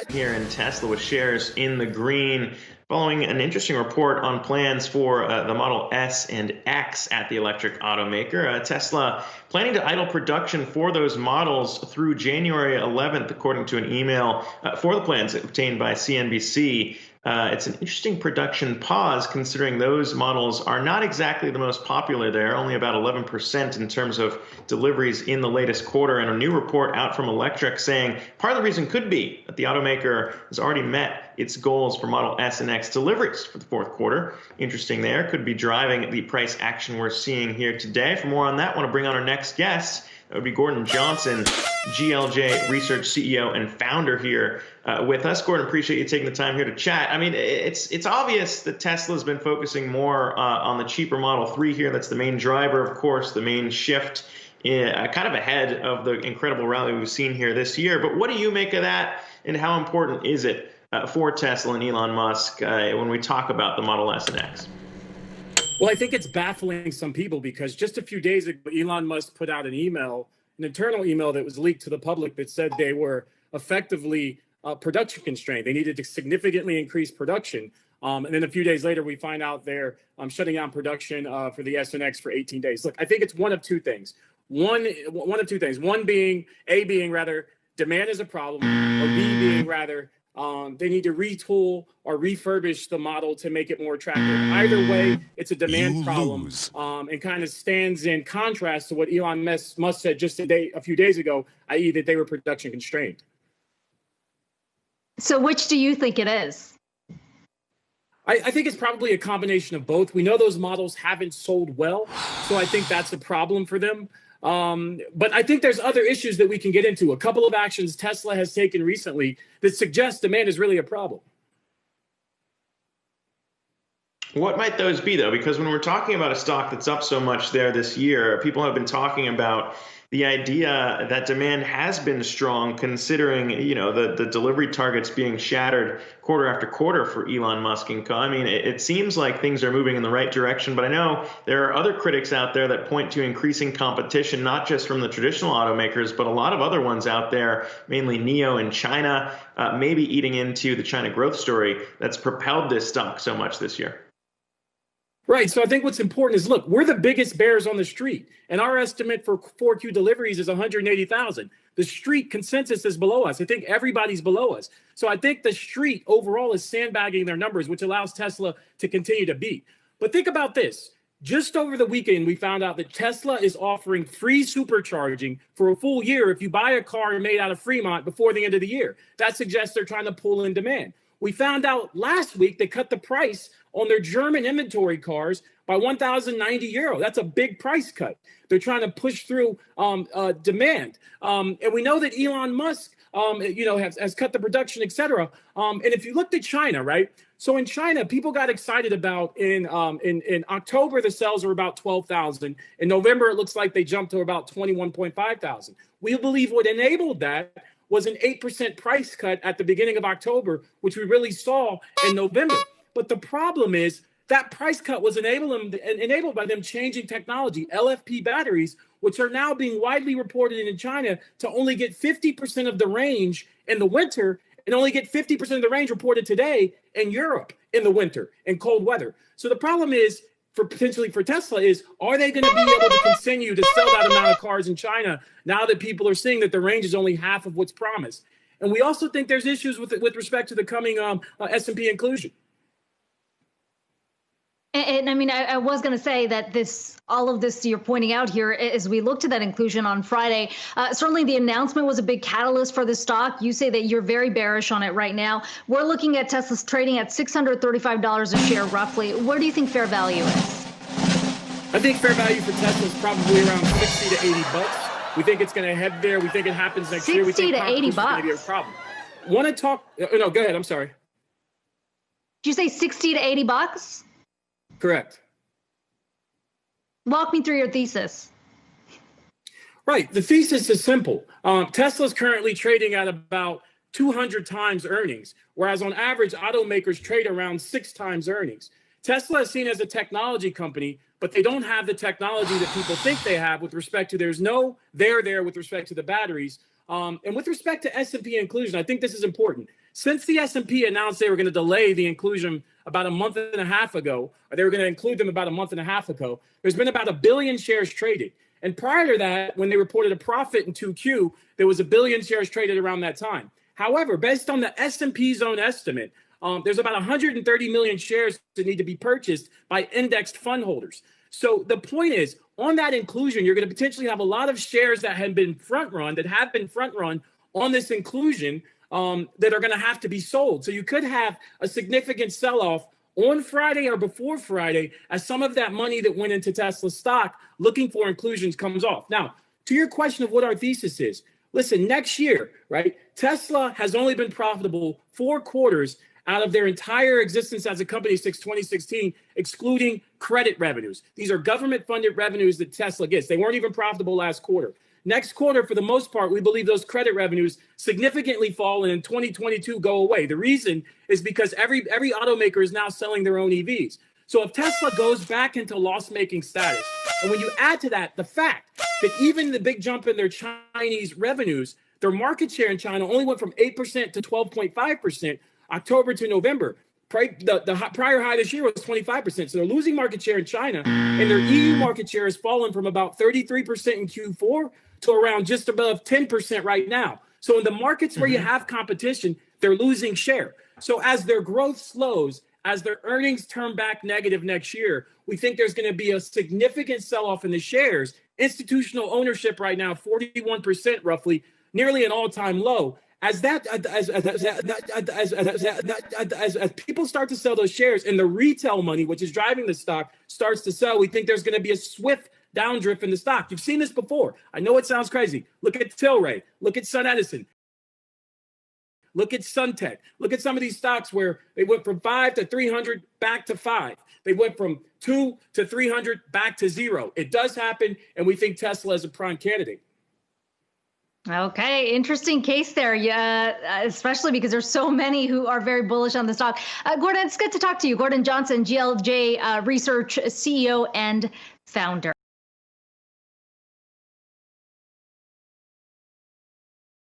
Here in Tesla with shares in the green following an interesting report on plans for the Model S and X at the electric automaker. Tesla planning to idle production for those models through January 11th, according to an email for the plans obtained by CNBC. It's an interesting production pause considering those models are not exactly the most popular there, only about 11% in terms of deliveries in the latest quarter. And a new report out from Electric saying part of the reason could be that the automaker has already met its goals for Model S and X deliveries for the fourth quarter. Interesting there, could be driving the price action we're seeing here today. For more on that, I want to bring on our next guest. That would be Gordon Johnson, GLJ Research CEO and founder here with us. Gordon, appreciate you taking the time here to chat. I mean, it's obvious that Tesla's been focusing more on the cheaper Model 3 here. That's the main driver, of course, the main shift, kind of ahead of the incredible rally we've seen here this year. But what do you make of that, and how important is it for Tesla and Elon Musk when we talk about the Model S and X? Well, I think it's baffling some people because just a few days ago, Elon Musk put out an email, an internal email that was leaked to the public that said they were effectively production constrained. They needed to significantly increase production. And then a few days later, we find out they're shutting down production for the S and X for 18 days. Look, I think it's one of two things. One being, A, being rather demand is a problem, or B, being rather they need to retool or refurbish the model to make it more attractive. Either way, it's a demand problem and kind of stands in contrast to what Elon Musk said just a few days ago, i.e. that they were production constrained. So which do you think it is? I think it's probably a combination of both. We know those models haven't sold well, so I think that's a problem for them. But I think there's other issues that we can get into. A couple of actions Tesla has taken recently that suggest demand is really a problem. What might those be, though? Because when we're talking about a stock that's up so much there this year, people have been talking about the idea that demand has been strong, considering the delivery targets being shattered quarter after quarter for Elon Musk and co. I mean, it seems like things are moving in the right direction, but I know there are other critics out there that point to increasing competition, not just from the traditional automakers, but a lot of other ones out there, mainly NIO in China, maybe eating into the China growth story that's propelled this stock so much this year. Right. So I think what's important is, look, we're the biggest bears on the street, and our estimate for 4Q deliveries is 180,000. The street consensus is below us. I think everybody's below us. So I think the street overall is sandbagging their numbers, which allows Tesla to continue to beat. But think about this. Just over the weekend, we found out that Tesla is offering free supercharging for a full year if you buy a car made out of Fremont before the end of the year. That suggests they're trying to pull in demand. We found out last week they cut the price on their German inventory cars by 1,090 euro. That's a big price cut. They're trying to push through demand. And we know that Elon Musk, has cut the production, et cetera. And if you looked at China, right? So in China, people got excited about in October, the sales were about 12,000. In November, it looks like they jumped to about 21.5 thousand. We believe what enabled that was an 8% price cut at the beginning of October, which we really saw in November. But the problem is that price cut was enabled by them changing technology, LFP batteries, which are now being widely reported in China to only get 50% of the range in the winter and only get 50% of the range reported today in Europe in the winter and cold weather. So the problem is, potentially for Tesla, is are they going to be able to continue to sell that amount of cars in China now that people are seeing that the range is only half of what's promised? And we also think there's issues with respect to the coming S&P inclusion. And I mean, I was going to say that all of this you're pointing out here, as we look to that inclusion on Friday, certainly the announcement was a big catalyst for the stock. You say that you're very bearish on it right now. We're looking at Tesla's trading at $635 a share, roughly. Where do you think fair value is? I think fair value for Tesla is probably around 60 to 80 bucks. We think it's going to head there. We think it happens next year. We think 60 to 80 bucks. Going to be a problem. Want to talk? No, go ahead. I'm sorry. Did you say 60 to 80 bucks? Correct. Walk me through your thesis. Right. The thesis is simple. Tesla's currently trading at about 200 times earnings, whereas on average, automakers trade around 6 times earnings. Tesla is seen as a technology company, but they don't have the technology that people think they have with respect to there's no there with respect to the batteries. And with respect to S&P inclusion, I think this is important. Since the S&P announced they were going to delay the inclusion about a month and a half ago, or they were going to include them about a month and a half ago, there's been about 1 billion shares traded. And prior to that, when they reported a profit in 2Q, there was 1 billion shares traded around that time. However, based on the S&P's own estimate, there's about 130 million shares that need to be purchased by indexed fund holders. So the point is, on that inclusion, you're going to potentially have a lot of shares that have been front run on this inclusion that are going to have to be sold. So you could have a significant sell-off on Friday or before Friday as some of that money that went into Tesla stock looking for inclusions comes off. Now, to your question of what our thesis is, listen, next year, right, Tesla has only been profitable 4 quarters out of their entire existence as a company since 2016, excluding credit revenues. These are government-funded revenues that Tesla gets. They weren't even profitable last quarter. Next quarter, for the most part, we believe those credit revenues significantly fall and in 2022 go away. The reason is because every automaker is now selling their own EVs. So if Tesla goes back into loss-making status, and when you add to that the fact that even the big jump in their Chinese revenues, their market share in China only went from 8% to 12.5%, October to November. The prior high this year was 25%. So they're losing market share in China, and their EU market share has fallen from about 33% in Q4 to around just above 10% right now. So in the markets where you have competition, they're losing share. So as their growth slows, as their earnings turn back negative next year, we think there's going to be a significant sell-off in the shares. Institutional ownership right now, 41% roughly, nearly an all-time low. As people start to sell those shares and the retail money, which is driving the stock, starts to sell, we think there's going to be a swift downdrift in the stock. You've seen this before. I know it sounds crazy. Look at Tilray. Look at Sun Edison. Look at Suntech. Look at some of these stocks where they went from 5 to 300 back to 5. They went from 2 to 300 back to 0. It does happen, and we think Tesla is a prime candidate. Okay, interesting case there. Yeah, especially because there's so many who are very bullish on the stock. Gordon, it's good to talk to you. Gordon Johnson, GLJ Research CEO and founder.